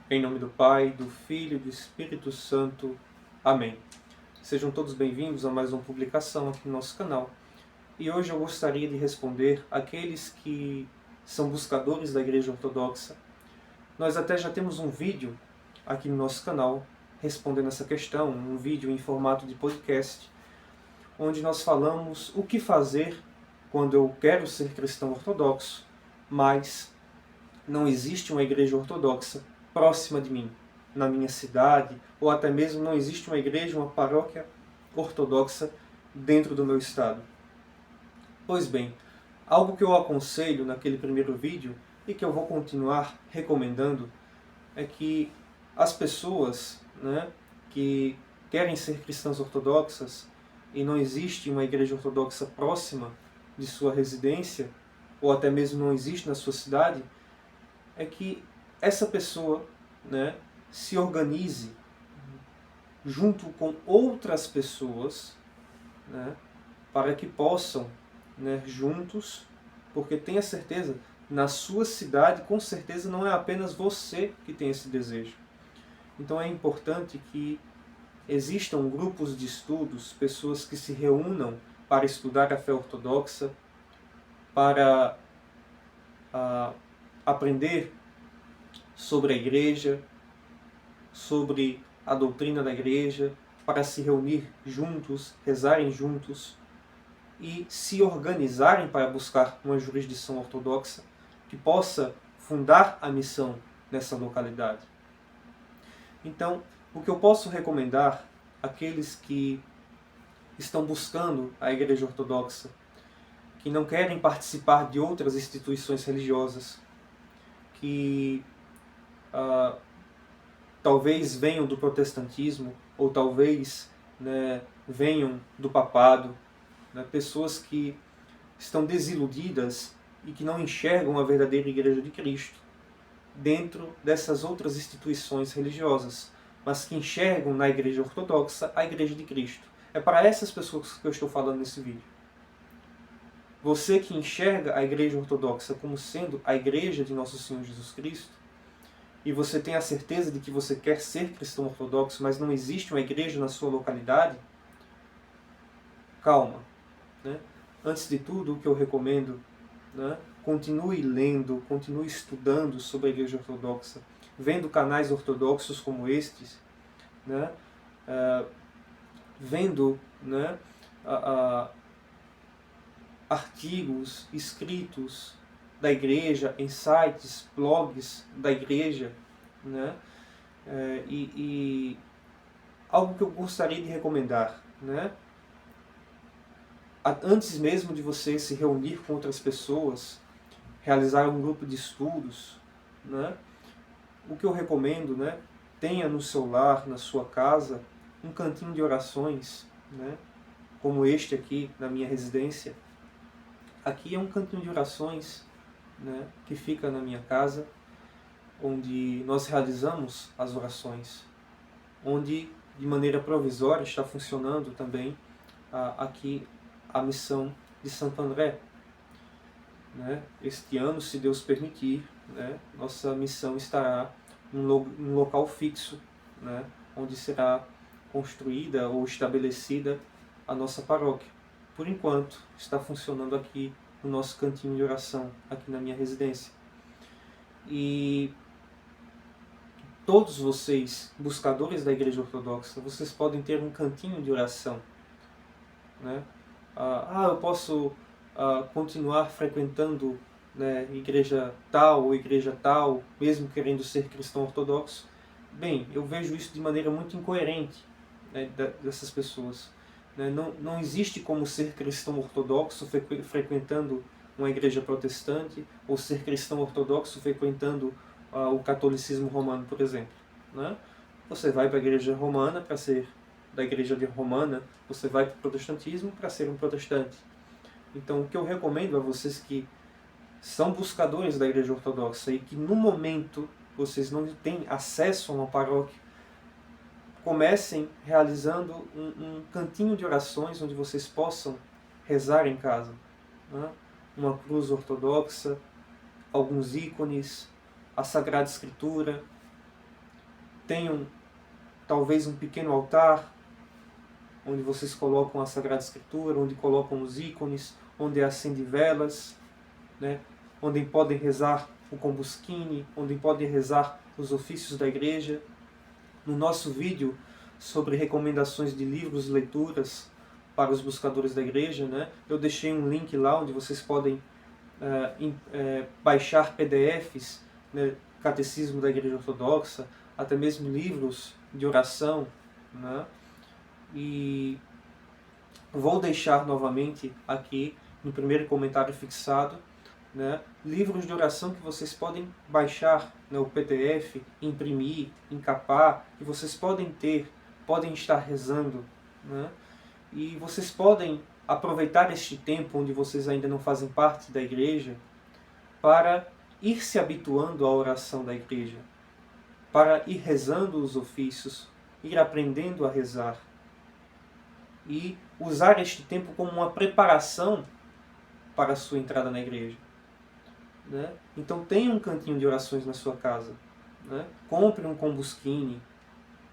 Em nome do Pai, do Filho e do Espírito Santo. Amém. Sejam todos bem-vindos a mais uma publicação aqui no nosso canal. E hoje eu gostaria de responder àqueles que são buscadores da Igreja Ortodoxa. Nós até já temos um vídeo aqui no nosso canal respondendo essa questão, um vídeo em formato de podcast, onde nós falamos o que fazer quando eu quero ser cristão ortodoxo, mas não existe uma igreja ortodoxa próxima de mim, na minha cidade, ou até mesmo não existe uma igreja, uma paróquia ortodoxa dentro do meu estado. Pois bem, algo que eu aconselho naquele primeiro vídeo e que eu vou continuar recomendando é que as pessoas, que querem ser cristãs ortodoxas e não existe uma igreja ortodoxa próxima de sua residência, ou até mesmo não existe na sua cidade, é que essa pessoa, se organize junto com outras pessoas, para que possam, juntos, porque tenha certeza, na sua cidade, com certeza não é apenas você que tem esse desejo. Então é importante que existam grupos de estudos, pessoas que se reúnam para estudar a fé ortodoxa, para aprender sobre a igreja, sobre a doutrina da igreja, para se reunir juntos, rezarem juntos e se organizarem para buscar uma jurisdição ortodoxa que possa fundar a missão nessa localidade. Então, o que eu posso recomendar àqueles que estão buscando a Igreja Ortodoxa, que não querem participar de outras instituições religiosas, que talvez venham do protestantismo, ou talvez venham do papado, pessoas que estão desiludidas e que não enxergam a verdadeira Igreja de Cristo dentro dessas outras instituições religiosas, mas que enxergam na Igreja Ortodoxa a Igreja de Cristo. É para essas pessoas que eu estou falando nesse vídeo. Você que enxerga a Igreja Ortodoxa como sendo a Igreja de Nosso Senhor Jesus Cristo, e você tem a certeza de que você quer ser cristão ortodoxo, mas não existe uma igreja na sua localidade, calma. Antes de tudo, o que eu recomendo, continue lendo, continue estudando sobre a Igreja Ortodoxa, vendo canais ortodoxos como estes, vendo artigos escritos da igreja, em sites, blogs da igreja, e algo que eu gostaria de recomendar, antes mesmo de você se reunir com outras pessoas, realizar um grupo de estudos, o que eu recomendo, tenha no seu lar, na sua casa, um cantinho de orações, como este aqui na minha residência. Aqui é um cantinho de orações, que fica na minha casa, onde nós realizamos as orações, onde de maneira provisória está funcionando também aqui a missão de Santo André. Este ano, se Deus permitir, nossa missão estará num local fixo, onde será construída ou estabelecida a nossa paróquia. Por enquanto, está funcionando aqui no nosso cantinho de oração, aqui na minha residência. E todos vocês, buscadores da Igreja Ortodoxa, vocês podem ter um cantinho de oração. Eu posso continuar frequentando igreja tal ou igreja tal, mesmo querendo ser cristão ortodoxo. Bem, eu vejo isso de maneira muito incoerente dessas pessoas. Não existe como ser cristão ortodoxo frequentando uma igreja protestante, ou ser cristão ortodoxo frequentando o catolicismo romano, por exemplo. Você vai para a igreja romana para ser da igreja romana, você vai para o protestantismo para ser um protestante. Então, o que eu recomendo a vocês que são buscadores da igreja ortodoxa e que no momento vocês não têm acesso a uma paróquia, comecem realizando um cantinho de orações onde vocês possam rezar em casa. Uma cruz ortodoxa, alguns ícones, a Sagrada Escritura, tenham talvez um pequeno altar, onde vocês colocam a Sagrada Escritura, onde colocam os ícones, onde acendem velas, né? Onde podem rezar o combusquine, onde podem rezar os ofícios da igreja. No nosso vídeo sobre recomendações de livros e leituras para os buscadores da igreja, né? Eu deixei um link lá onde vocês podem baixar PDFs, né? Catecismo da Igreja Ortodoxa, até mesmo livros de oração, né? E vou deixar novamente aqui no primeiro comentário fixado, né, livros de oração que vocês podem baixar, né, o PDF, imprimir, encapar, que vocês podem ter, podem estar rezando, né, e vocês podem aproveitar este tempo onde vocês ainda não fazem parte da igreja para ir se habituando à oração da igreja, para ir rezando os ofícios, ir aprendendo a rezar e usar este tempo como uma preparação para a sua entrada na igreja, né? Então tenha um cantinho de orações na sua casa, né? Compre um combusquine,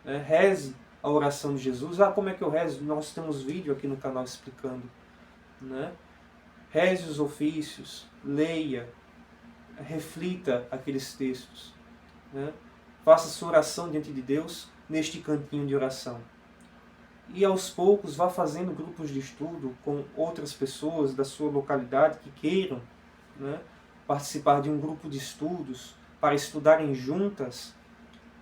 né? Reze a oração de Jesus. Como é que eu rezo? Nós temos vídeo aqui no canal explicando, né? Reze os ofícios, leia, reflita aqueles textos, né? Faça sua oração diante de Deus neste cantinho de oração. E aos poucos vá fazendo grupos de estudo com outras pessoas da sua localidade que queiram, né, participar de um grupo de estudos para estudarem juntas,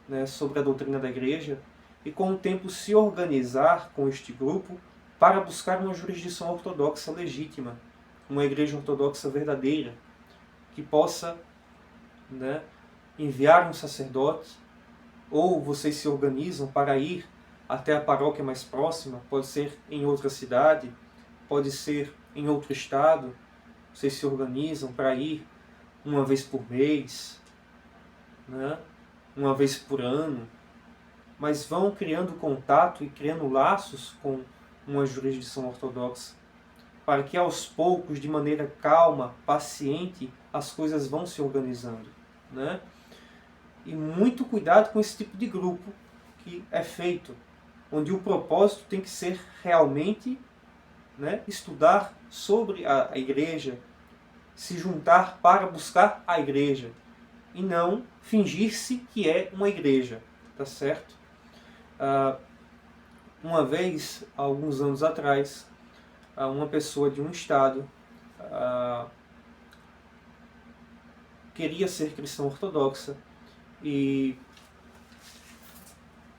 né, sobre a doutrina da igreja e com o tempo se organizar com este grupo para buscar uma jurisdição ortodoxa legítima, uma igreja ortodoxa verdadeira, que possa, né, enviar um sacerdote, ou vocês se organizam para ir até a paróquia mais próxima, pode ser em outra cidade, pode ser em outro estado, vocês se organizam para ir uma vez por mês, né? Uma vez por ano, mas vão criando contato e criando laços com uma jurisdição ortodoxa, para que aos poucos, de maneira calma, paciente, as coisas vão se organizando, né? E muito cuidado com esse tipo de grupo que é feito, onde o propósito tem que ser realmente, né, estudar sobre a igreja, se juntar para buscar a igreja, e não fingir-se que é uma igreja, tá certo? Uma vez, há alguns anos atrás, uma pessoa de um estado queria ser cristã ortodoxa e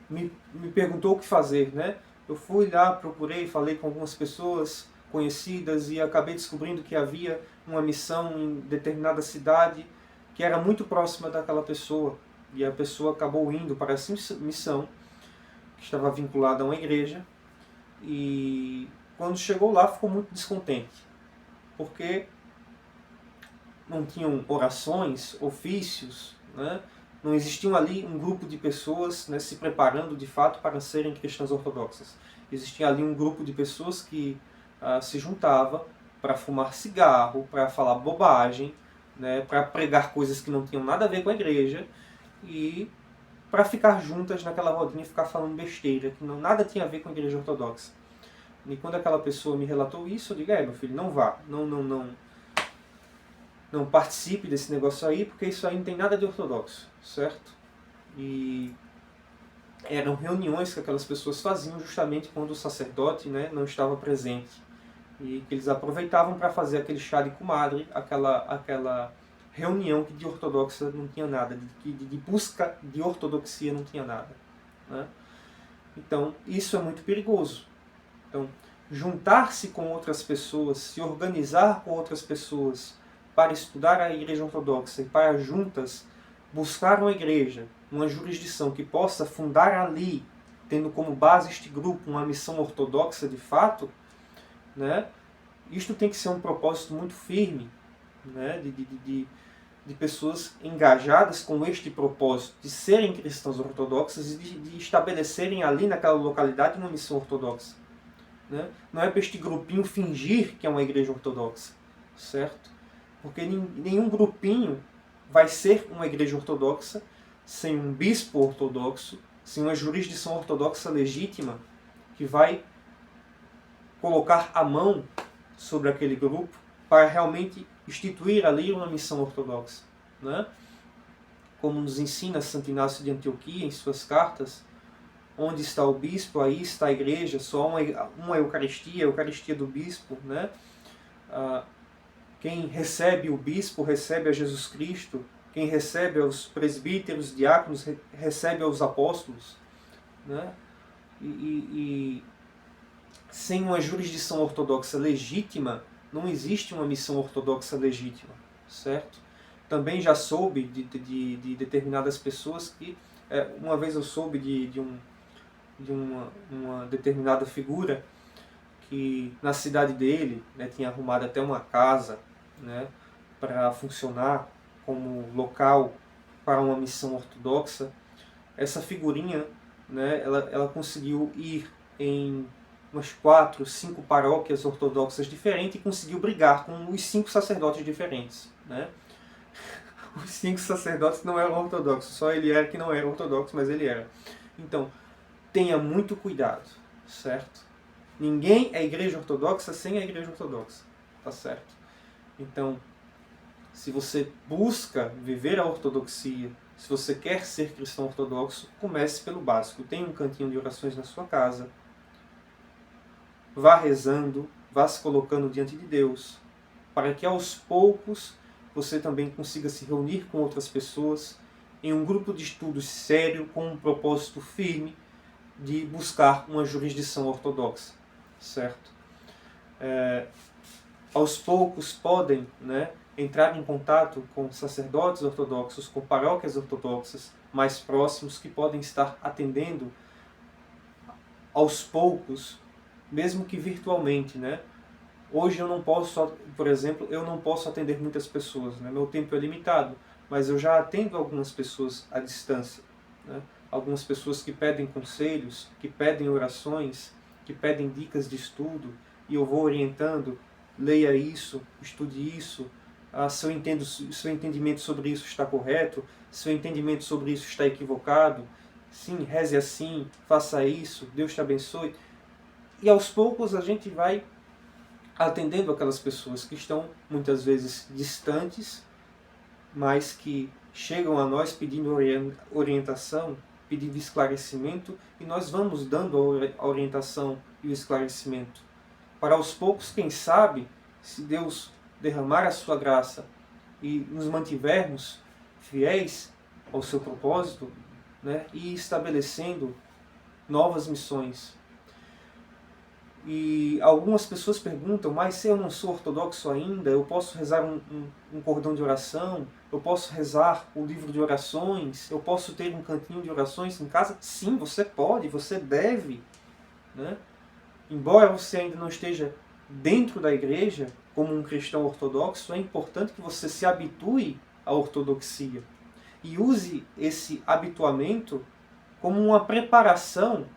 me perguntou o que fazer, né? Eu fui lá, procurei, falei com algumas pessoas conhecidas e acabei descobrindo que havia uma missão em determinada cidade que era muito próxima daquela pessoa. E a pessoa acabou indo para essa missão, que estava vinculada a uma igreja, e quando chegou lá ficou muito descontente, porque não tinham orações, ofícios, né? Não existiam ali um grupo de pessoas, né, se preparando de fato para serem cristãs ortodoxas. Existia ali um grupo de pessoas que se juntava para fumar cigarro, para falar bobagem, né, para pregar coisas que não tinham nada a ver com a igreja e para ficar juntas naquela rodinha e ficar falando besteira, que nada tinha a ver com a igreja ortodoxa. E quando aquela pessoa me relatou isso, eu digo, meu filho, não vá, não participe desse negócio aí, porque isso aí não tem nada de ortodoxo, certo? E eram reuniões que aquelas pessoas faziam justamente quando o sacerdote, né, não estava presente. E que eles aproveitavam para fazer aquele chá de comadre, aquela reunião que de ortodoxa não tinha nada, de busca de ortodoxia não tinha nada, né? Então, isso é muito perigoso. Então, juntar-se com outras pessoas, se organizar com outras pessoas para estudar a igreja ortodoxa e para juntas buscar uma igreja, uma jurisdição que possa fundar ali, tendo como base este grupo uma missão ortodoxa de fato, né? Isto tem que ser um propósito muito firme, né? de pessoas engajadas com este propósito, de serem cristãos ortodoxas e de estabelecerem ali naquela localidade uma missão ortodoxa, né? Não é para este grupinho fingir que é uma igreja ortodoxa, certo? Porque nenhum grupinho vai ser uma igreja ortodoxa sem um bispo ortodoxo, sem uma jurisdição ortodoxa legítima que vai colocar a mão sobre aquele grupo para realmente instituir ali uma missão ortodoxa, né? Como nos ensina Santo Inácio de Antioquia em suas cartas, onde está o bispo, aí está a igreja, só uma Eucaristia, a Eucaristia do bispo, né? Quem recebe o bispo recebe a Jesus Cristo, quem recebe aos presbíteros, diáconos, recebe aos apóstolos, né? E sem uma jurisdição ortodoxa legítima, não existe uma missão ortodoxa legítima, certo? Também já soube de determinadas pessoas que, uma vez eu soube de uma determinada figura que na cidade dele, né, tinha arrumado até uma casa, né, para funcionar como local para uma missão ortodoxa. Essa figurinha, né, ela conseguiu ir em umas 4, 5 paróquias ortodoxas diferentes e conseguiu brigar com os 5 sacerdotes diferentes, né? Os 5 sacerdotes não eram ortodoxos, só ele era que não era ortodoxo, mas ele era. Então, tenha muito cuidado, certo? Ninguém é igreja ortodoxa sem a igreja ortodoxa, tá certo? Então, se você busca viver a ortodoxia, se você quer ser cristão ortodoxo, comece pelo básico. Tenha um cantinho de orações na sua casa, vá rezando, vá se colocando diante de Deus, para que aos poucos você também consiga se reunir com outras pessoas em um grupo de estudos sério, com um propósito firme de buscar uma jurisdição ortodoxa, certo? Aos poucos podem, né, entrar em contato com sacerdotes ortodoxos, com paróquias ortodoxas mais próximos que podem estar atendendo aos poucos, mesmo que virtualmente, né? Hoje eu não posso, por exemplo, eu não posso atender muitas pessoas, né? Meu tempo é limitado, mas eu já atendo algumas pessoas à distância, né? Algumas pessoas que pedem conselhos, que pedem orações, que pedem dicas de estudo, e eu vou orientando, leia isso, estude isso, seu entendimento sobre isso está correto, seu entendimento sobre isso está equivocado, sim, reze assim, faça isso, Deus te abençoe. E aos poucos a gente vai atendendo aquelas pessoas que estão muitas vezes distantes, mas que chegam a nós pedindo orientação, pedindo esclarecimento, e nós vamos dando a orientação e o esclarecimento. Para aos poucos, quem sabe, se Deus derramar a sua graça e nos mantivermos fiéis ao seu propósito, né, e estabelecendo novas missões. E algumas pessoas perguntam, mas se eu não sou ortodoxo ainda, eu posso rezar um cordão de oração? Eu posso rezar o livro de orações? Eu posso ter um cantinho de orações em casa? Sim, você pode, você deve, né? Embora você ainda não esteja dentro da igreja, como um cristão ortodoxo, é importante que você se habitue à ortodoxia e use esse habituamento como uma preparação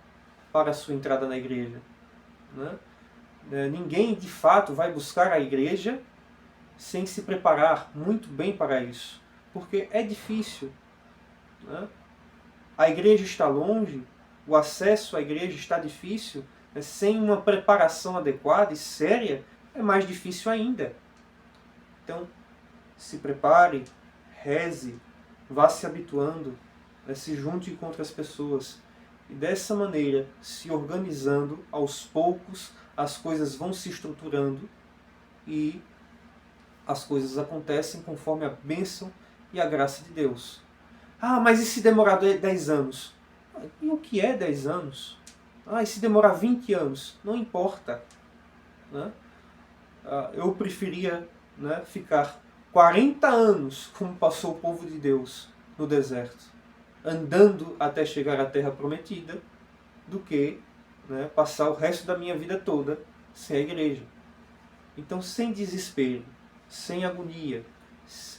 para a sua entrada na igreja, né? Ninguém de fato vai buscar a igreja sem se preparar muito bem para isso, porque é difícil, né? A igreja está longe, o acesso à igreja está difícil, né? Sem uma preparação adequada e séria é mais difícil ainda. Então, se prepare, reze, vá se habituando, né? Se junte com outras pessoas. E dessa maneira, se organizando, aos poucos, as coisas vão se estruturando e as coisas acontecem conforme a bênção e a graça de Deus. Ah, mas e se demorar 10 anos? E o que é 10 anos? Ah, e se demorar 20 anos? Não importa, né? Eu preferia, né, ficar 40 anos, como passou o povo de Deus no deserto, andando até chegar à Terra Prometida, do que, né, passar o resto da minha vida toda sem a igreja. Então, sem desespero, sem agonia,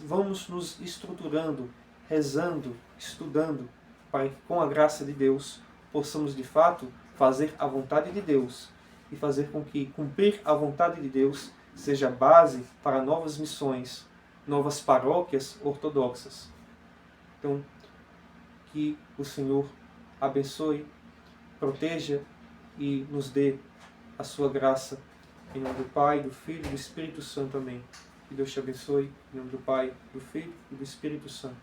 vamos nos estruturando, rezando, estudando, para que com a graça de Deus possamos de fato fazer a vontade de Deus e fazer com que cumprir a vontade de Deus seja base para novas missões, novas paróquias ortodoxas. Então, que o Senhor abençoe, proteja e nos dê a sua graça. Em nome do Pai, do Filho e do Espírito Santo. Amém. Que Deus te abençoe. Em nome do Pai, do Filho e do Espírito Santo.